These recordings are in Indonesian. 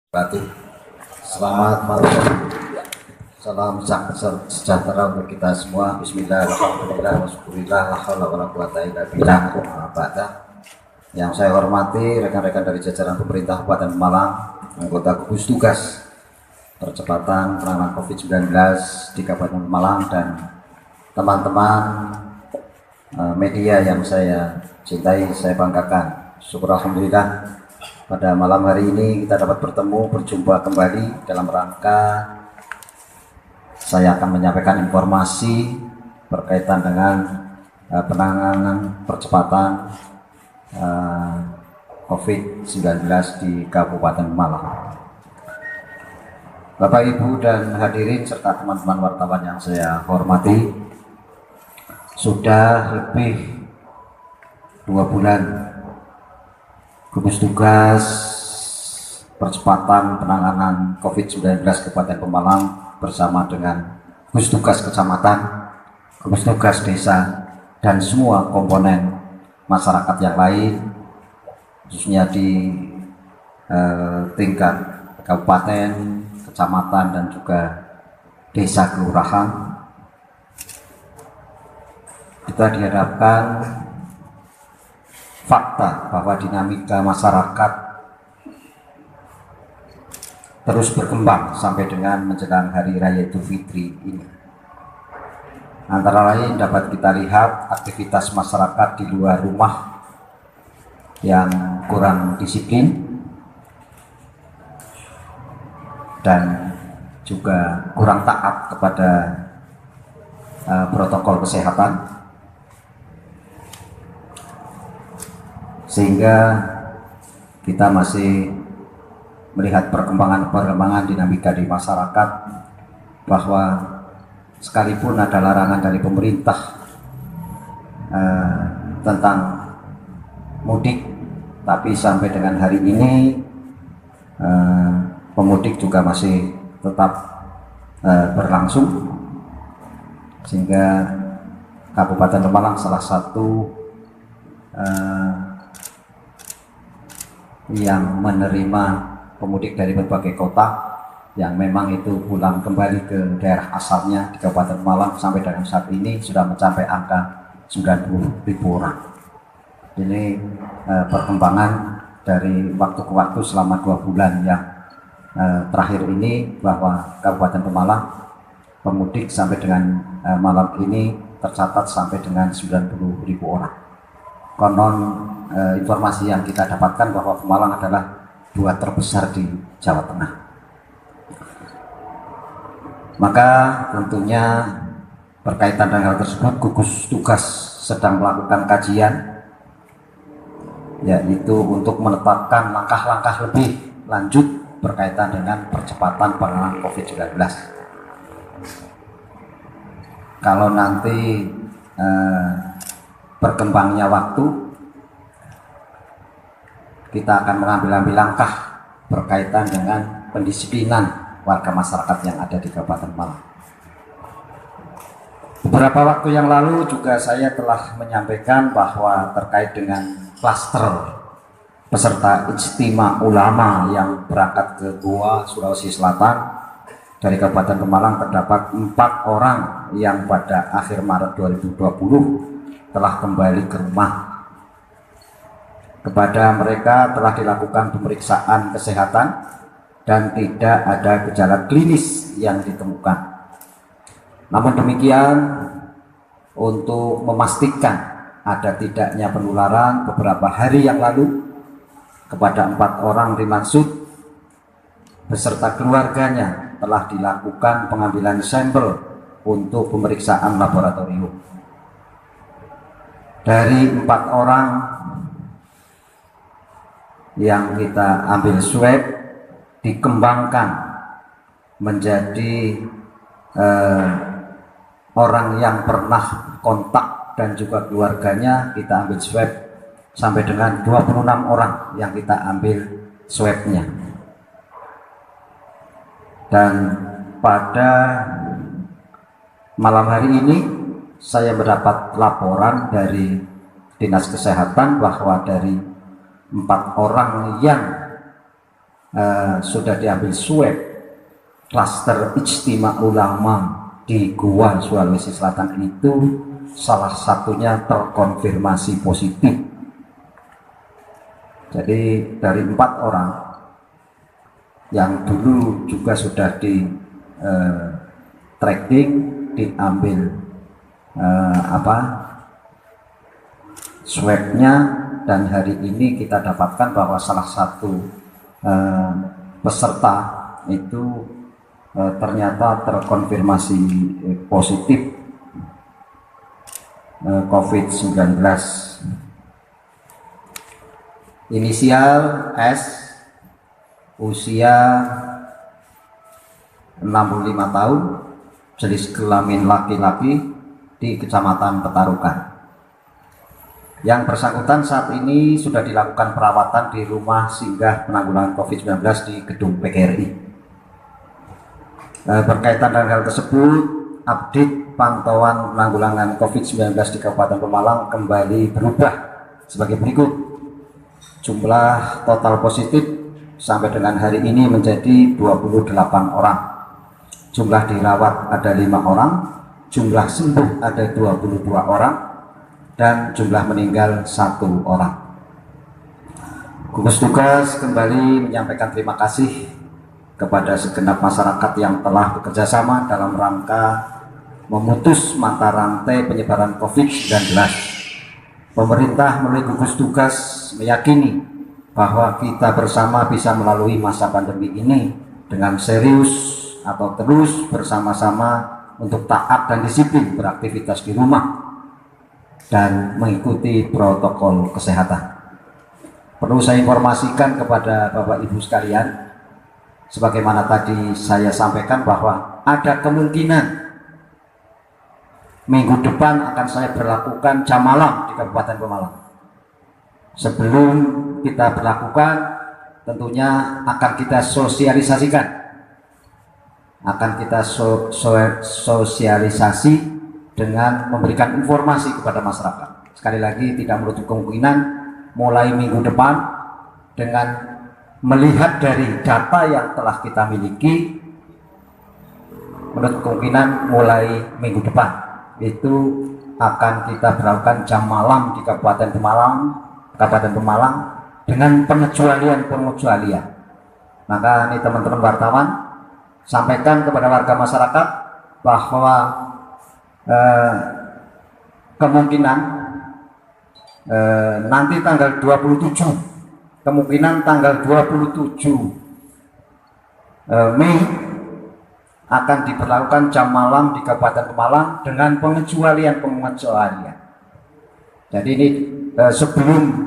Batin. Selamat malam, salam sejahtera untuk kita semua. Bismillah, alhamdulillah, wasyukurillah, la haula wala quwata illa billah. Yang saya hormati rekan-rekan dari jajaran pemerintah Kabupaten Malang, anggota gugus tugas percepatan penanganan COVID-19 di Kabupaten Malang, dan teman-teman media yang saya cintai, saya banggakan. Syukur alhamdulillah, pada malam hari ini kita dapat berjumpa kembali dalam rangka saya akan menyampaikan informasi berkaitan dengan penanganan percepatan COVID-19 di Kabupaten Malang. Bapak, Ibu, dan hadirin serta teman-teman wartawan yang saya hormati, sudah lebih 2 bulan gugus tugas percepatan penanganan COVID-19 Kabupaten Pemalang bersama dengan gugus tugas kecamatan, gugus tugas desa, dan semua komponen masyarakat yang lain, khususnya di tingkat kabupaten, kecamatan, dan juga desa kelurahan, kita dihadapkan fakta bahwa dinamika masyarakat terus berkembang sampai dengan menjelang Hari Raya Idul Fitri ini. Antara lain dapat kita lihat aktivitas masyarakat di luar rumah yang kurang disiplin dan juga kurang taat kepada protokol kesehatan, sehingga kita masih melihat perkembangan dinamika di masyarakat bahwa sekalipun ada larangan dari pemerintah tentang mudik, tapi sampai dengan hari ini pemudik juga masih tetap berlangsung, sehingga Kabupaten Malang salah satu yang menerima pemudik dari berbagai kota yang memang itu pulang kembali ke daerah asalnya di Kabupaten Malang. Sampai dengan saat ini sudah mencapai angka 90.000 orang. Ini perkembangan dari waktu ke waktu selama 2 bulan yang terakhir ini, bahwa Kabupaten Malang pemudik sampai dengan malam ini tercatat sampai dengan 90.000 orang. Konon informasi yang kita dapatkan bahwa Pemalang adalah 2 terbesar di Jawa Tengah. Maka tentunya berkaitan dengan hal tersebut, gugus tugas sedang melakukan kajian, yaitu untuk menetapkan langkah-langkah lebih lanjut berkaitan dengan percepatan penanganan COVID-19. Kalau nanti berkembangnya waktu, kita akan mengambil langkah berkaitan dengan pendisiplinan warga masyarakat yang ada di Kabupaten Malang. Beberapa waktu yang lalu juga saya telah menyampaikan bahwa terkait dengan klaster peserta Ijtima Ulama yang berangkat ke Goa, Sulawesi Selatan dari Kabupaten Malang, terdapat 4 orang yang pada akhir Maret 2020 telah kembali ke rumah. Kepada mereka telah dilakukan pemeriksaan kesehatan dan tidak ada gejala klinis yang ditemukan. Namun demikian, untuk memastikan ada tidaknya penularan, beberapa hari yang lalu kepada 4 orang dimaksud beserta keluarganya telah dilakukan pengambilan sampel untuk pemeriksaan laboratorium. Dari 4 orang yang kita ambil swab, dikembangkan menjadi orang yang pernah kontak dan juga keluarganya kita ambil swab sampai dengan 26 orang yang kita ambil swabnya. Dan pada malam hari ini saya mendapat laporan dari Dinas Kesehatan bahwa dari 4 orang yang sudah diambil swab klaster Ijtima Ulama di Goa, Sulawesi Selatan itu salah satunya terkonfirmasi positif. Jadi dari 4 orang yang dulu juga sudah di tracking, diambil swabnya, dan hari ini kita dapatkan bahwa salah satu peserta itu ternyata terkonfirmasi positif COVID-19. Inisial S, usia 65 tahun, jenis kelamin laki-laki, di Kecamatan Petarukan. Yang bersangkutan saat ini sudah dilakukan perawatan di rumah singgah penanggulangan COVID-19 di gedung PGRI. Berkaitan dengan hal tersebut, update pantauan penanggulangan COVID-19 di Kabupaten Pemalang kembali berubah sebagai berikut. Jumlah total positif sampai dengan hari ini menjadi 28 orang. Jumlah dirawat ada 5 orang, jumlah sembuh ada 22 orang, dan jumlah meninggal 1 orang. Gugus Tugas kembali menyampaikan terima kasih kepada segenap masyarakat yang telah bekerjasama dalam rangka memutus mata rantai penyebaran COVID-19. Pemerintah melalui gugus tugas meyakini bahwa kita bersama bisa melalui masa pandemi ini dengan serius atau terus bersama-sama untuk taat dan disiplin beraktivitas di rumah dan mengikuti protokol kesehatan. Perlu saya informasikan kepada Bapak Ibu sekalian, sebagaimana tadi saya sampaikan bahwa ada kemungkinan minggu depan akan saya berlakukan jam malam di Kabupaten Pemalang. Sebelum kita berlakukan, tentunya akan kita sosialisasikan, sosialisasi dengan memberikan informasi kepada masyarakat. Sekali lagi, tidak menutup kemungkinan mulai minggu depan dengan melihat dari data yang telah kita miliki, menutup kemungkinan mulai minggu depan itu akan kita berlakukan jam malam di Kabupaten Pemalang dengan pengecualian. Maka ini teman-teman wartawan, sampaikan kepada warga masyarakat bahwa kemungkinan nanti tanggal 27, kemungkinan tanggal 27 Mei akan diberlakukan jam malam di Kabupaten Pemalang dengan pengecualian. Jadi ini sebelum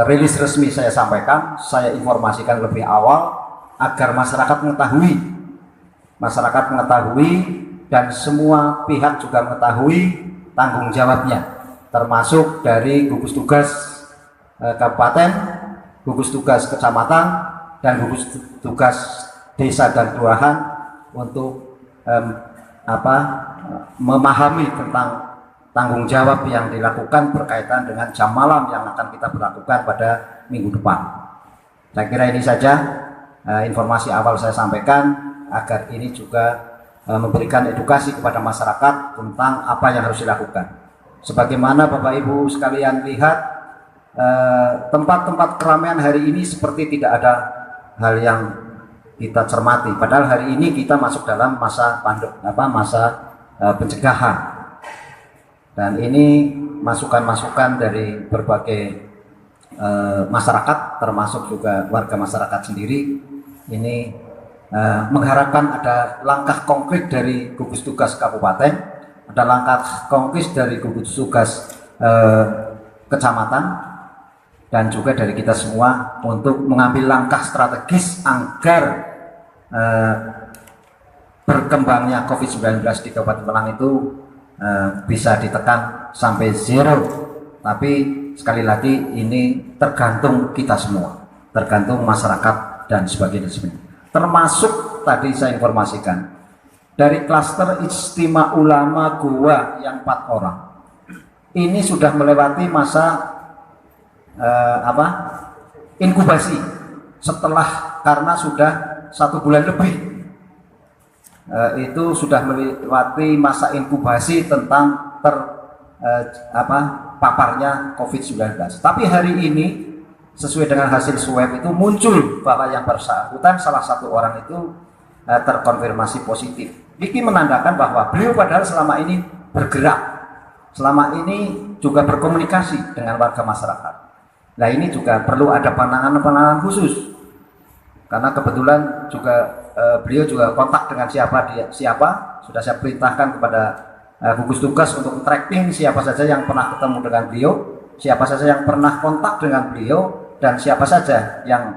rilis resmi saya sampaikan, saya informasikan lebih awal agar masyarakat mengetahui dan semua pihak juga mengetahui tanggung jawabnya, termasuk dari gugus tugas kabupaten, gugus tugas kecamatan, dan gugus tugas desa dan kelurahan untuk memahami tentang tanggung jawab yang dilakukan berkaitan dengan jam malam yang akan kita berlakukan pada minggu depan. Saya kira ini saja informasi awal saya sampaikan agar ini juga memberikan edukasi kepada masyarakat tentang apa yang harus dilakukan. Sebagaimana Bapak Ibu sekalian lihat, tempat-tempat keramaian hari ini seperti tidak ada hal yang kita cermati. Padahal hari ini kita masuk dalam masa pencegahan. Dan ini masukan-masukan dari berbagai masyarakat, termasuk juga warga masyarakat sendiri. Ini mengharapkan ada langkah konkret dari gugus tugas kabupaten, ada langkah konkret dari gugus tugas kecamatan, dan juga dari kita semua untuk mengambil langkah strategis agar berkembangnya COVID-19 di Kabupaten Pemalang itu bisa ditekan sampai zero. Tapi sekali lagi ini tergantung kita semua, tergantung masyarakat dan sebagainya. Termasuk tadi saya informasikan dari klaster Ijtima Ulama Goa yang 4 orang ini sudah melewati masa inkubasi. Setelah karena sudah 1 bulan lebih itu sudah melewati masa inkubasi tentang paparnya COVID-19. Tapi hari ini sesuai dengan hasil swab itu muncul bahwa yang bersangkutan salah satu orang itu terkonfirmasi positif. Ini menandakan bahwa beliau padahal selama ini bergerak, selama ini juga berkomunikasi dengan warga masyarakat. Nah ini juga perlu ada penanganan khusus, karena kebetulan juga beliau juga kontak dengan siapa sudah saya perintahkan kepada gugus tugas untuk tracking siapa saja yang pernah ketemu dengan beliau, siapa saja yang pernah kontak dengan beliau, dan siapa saja yang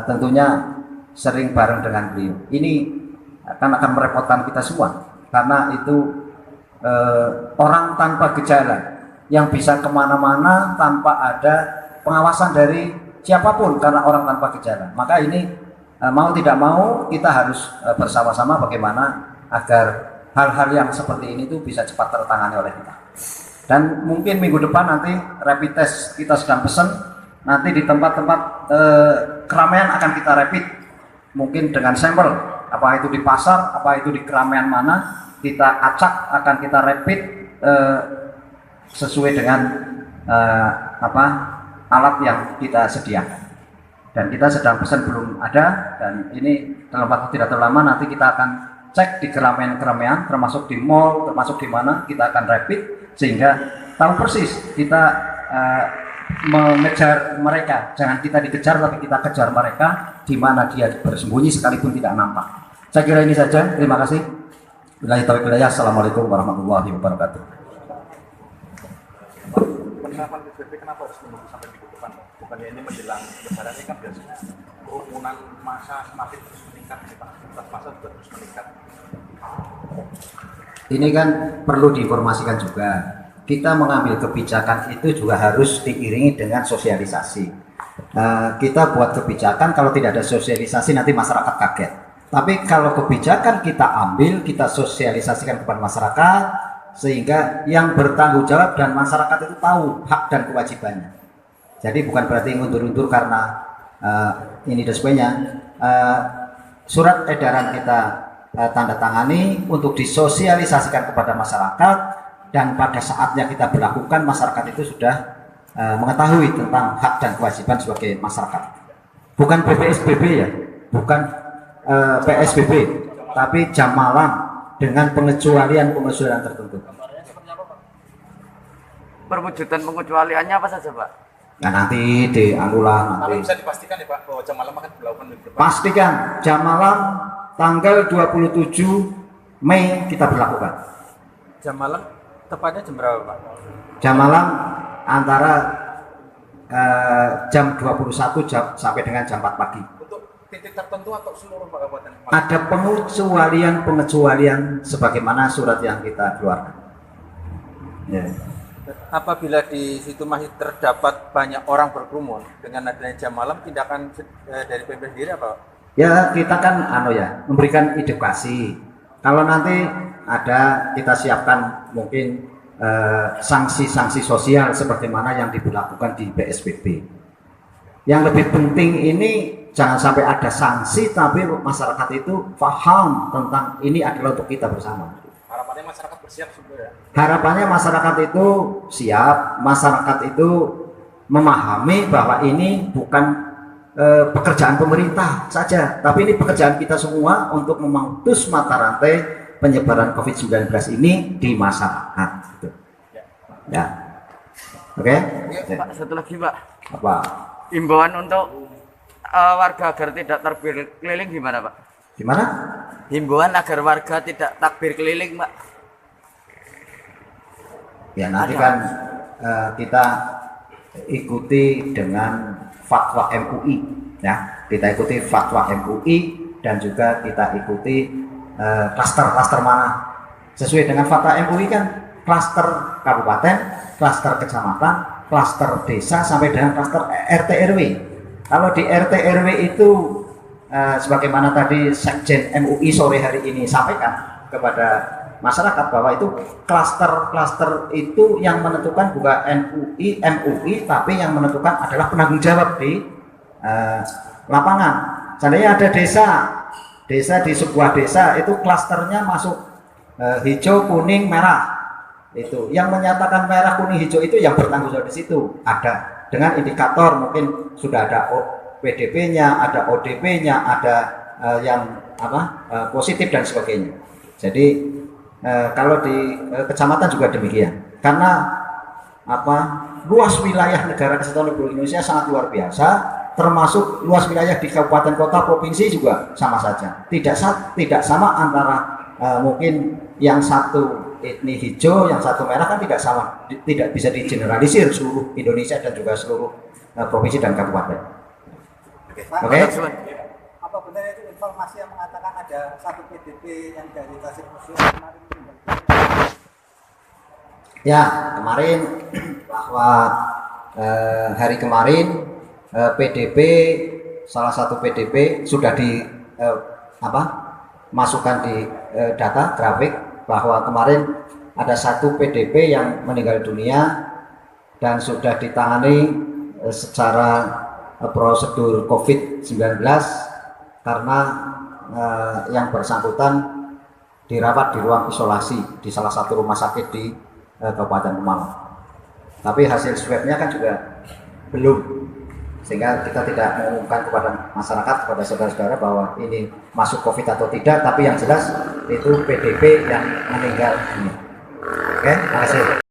tentunya sering bareng dengan beliau. Ini akan merepotkan kita semua, karena itu orang tanpa gejala yang bisa kemana-mana tanpa ada pengawasan dari siapapun, karena orang tanpa gejala. Maka ini mau tidak mau kita harus bersama-sama bagaimana agar hal-hal yang seperti ini tuh bisa cepat tertangani oleh kita. Dan mungkin minggu depan nanti rapid test kita sedang pesan, nanti di tempat-tempat keramaian akan kita rapid, mungkin dengan sampel, apa itu di pasar, apa itu di keramaian mana, kita acak, akan kita rapid sesuai dengan alat yang kita sediakan. Dan kita sedang pesan belum ada, dan ini dalam waktu tidak terlalu lama nanti kita akan cek di keramaian-keramaian, termasuk di mall, termasuk di mana kita akan rapid, sehingga tahu persis kita mengejar mereka. Jangan kita dikejar, tapi kita kejar mereka di mana dia bersembunyi sekalipun tidak nampak. Saya kira ini saja. Terima kasih. Billahi taufiq wal hidayah. Assalamualaikum warahmatullahi wabarakatuh. Penerapan PSBB kenapa harus menunggu sampai minggu depan? Bukannya ini menjelang lebaran, ini kan biasanya kerumunan massa semakin terus meningkat, aktivitas massa juga terus meningkat. Ini kan perlu diinformasikan juga. Kita mengambil kebijakan itu juga harus diiringi dengan sosialisasi. Kita buat kebijakan, kalau tidak ada sosialisasi nanti masyarakat kaget. Tapi kalau kebijakan kita ambil, kita sosialisasikan kepada masyarakat, sehingga yang bertanggung jawab dan masyarakat itu tahu hak dan kewajibannya. Jadi bukan berarti undur-undur karena ini dan sebagainya. Surat edaran kita tanda tangani untuk disosialisasikan kepada masyarakat, dan pada saatnya kita berlakukan, masyarakat itu sudah mengetahui tentang hak dan kewajiban sebagai masyarakat. Bukan PSBB ya, bukan PSBB, tapi jam malam dengan pengecualian tertentu. Perwujudan pengecualiannya apa saja, Pak? Nah nanti dianulah Tapi nanti. bisa dipastikan ya Pak, bahwa jam malam akan dilakukan minggu depan. Pastikan jam malam tanggal 27 Mei kita berlakukan. Jam malam tepatnya jam berapa, Pak? Jam malam antara jam 21 sampai dengan jam 4 pagi. Untuk titik tertentu atau seluruh kabupaten? Ada pengecualian sebagaimana surat yang kita keluarkan. Ya. Apabila di situ masih terdapat banyak orang berkerumun dengan adanya jam malam, tindakan dari PMP sendiri apa, Pak? Ya kita kan memberikan edukasi. Kalau nanti ada, kita siapkan mungkin sanksi-sanksi sosial sebagaimana yang diberlakukan di PSBB. Yang lebih penting ini jangan sampai ada sanksi, tapi masyarakat itu paham tentang ini adalah untuk kita bersama. Harapannya masyarakat bersiap sebenarnya. Harapannya masyarakat itu siap, masyarakat itu memahami bahwa ini bukan pekerjaan pemerintah saja, tapi ini pekerjaan kita semua untuk memutus mata rantai penyebaran COVID-19 ini di masyarakat. Gitu. Ya, oke. Pak, satu lagi, Pak. Apa? Imbauan untuk warga agar tidak takbir keliling gimana, Pak? Gimana? Himbauan agar warga tidak takbir keliling, Pak. Ya nanti kan kita ikuti dengan fatwa MUI, ya kita ikuti fatwa MUI, dan juga kita ikuti klaster-klaster mana sesuai dengan fatwa MUI kan, klaster kabupaten, klaster kecamatan, klaster desa, sampai dengan klaster RT RW. Kalau di RT RW itu sebagaimana tadi Sekjen MUI sore hari ini sampaikan kepada masyarakat bahwa itu klaster-klaster itu yang menentukan bukan MUI, tapi yang menentukan adalah penanggung jawab di lapangan. seandainya ada desa di sebuah desa itu klasternya masuk hijau, kuning, merah. Itu yang menyatakan merah, kuning, hijau itu yang bertanggung jawab di situ ada dengan indikator, mungkin sudah ada PDP-nya, ada ODP-nya, ada yang positif dan sebagainya. Jadi kalau di kecamatan juga demikian, karena luas wilayah negara kesatuan Republik Indonesia sangat luar biasa, termasuk luas wilayah di kabupaten, kota, provinsi juga sama saja. Tidak sama antara mungkin yang satu etni hijau, yang satu merah kan tidak sama, tidak bisa digeneralisir seluruh Indonesia dan juga seluruh provinsi dan kabupaten. Oke. Apa benar itu informasi yang mengatakan ada satu PDP yang dari Tasik Museum kemarin meninggal? Ya, kemarin bahwa hari kemarin PDP, salah satu PDP sudah masukkan di data grafik bahwa kemarin ada satu PDP yang meninggal dunia dan sudah ditangani secara prosedur COVID-19 karena yang bersangkutan dirawat di ruang isolasi di salah satu rumah sakit di Kabupaten Pemalang. Tapi hasil swabnya kan juga belum, sehingga kita tidak mengumumkan kepada masyarakat, kepada saudara-saudara bahwa ini masuk COVID atau tidak, tapi yang jelas itu PDP yang meninggal dunia. Oke, terima kasih.